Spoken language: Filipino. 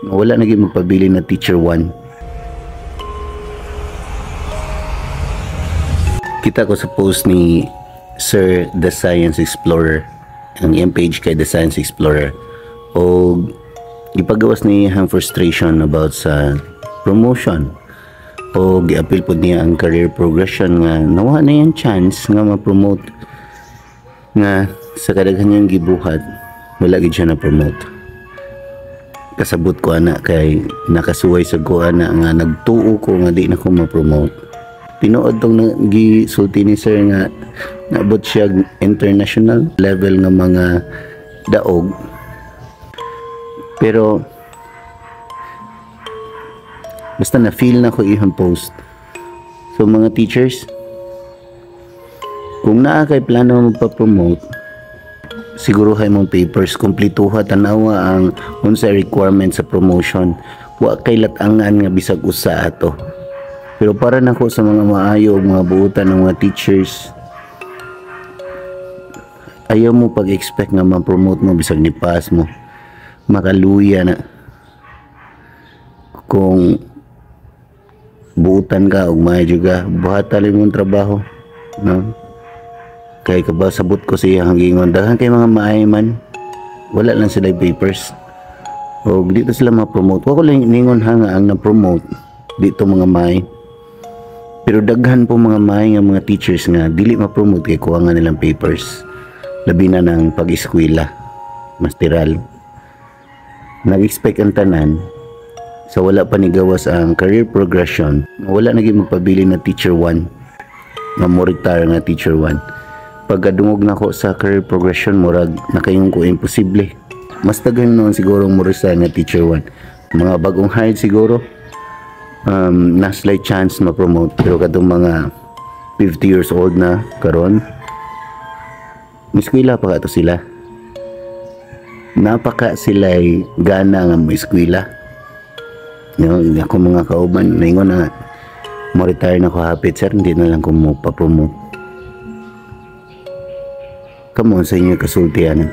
Wala naging magpabili na teacher 1. Kita ko sa post ni Sir The Science Explorer, ang iyang page kay The Science Explorer, o ipagawas niya ang frustration about sa promotion, o giapil po niya ang career progression nga nawa na yung chance nga ma-promote, nga sa kadaghan niyang gibuhat wala gid siya na-promote. Kasabot ko ana kay nakasuway sa ko ana nga nagtuo ko nga di na ko ma-promote. Tinuod tong gisulti ni sir nga naabot siya international level nga mga daog, pero basta na feel na ko ihang post. So mga teachers, kung naa kay plano magpa-promote, siguruhay mong papers, kumpletuha, tanawa ang unsa requirement sa promotion. Wa kay latangan nga bisag usa ato. Pero para nako sa mga maayo, mga buutan ng mga teachers, ayaw mo pag-expect nga ma-promote mo bisag ni pass mo, makaluya na. Kung buutan ka o maayo ka, buhatan mong trabaho, no? Kay kaba sabot ko siya hangingon, daghan kay mga maayo man, wala lang sila papers, o dito sila ma-promote. Wako lang ningon ha nga ang na-promote dito mga maayo. Pero daghan po mga may nga mga teachers nga dili ma-promote kay kuha nga nilang papers. Labi na ng pag-eskwela, masteral. Nag-expect ang tanan sa wala pa ni gawas ang career progression. Wala naging magpabili na teacher 1, nga mo retire nga teacher 1. Pagkadungog na ko sa career progression, murag nakayong ko imposible. Mas daghan noon siguro mo resign nga teacher 1. Mga bagong hired siguro, na slight chance ma-promote, pero kadong mga 50 years old na karon, miskwila pa kato sila, napaka sila'y gana nga mo iskwila. Ako mga kauban naingon na mo-retire na ko hapit, sir, hindi na lang ko mo pa-promote. Come on sa inyo kasultihan.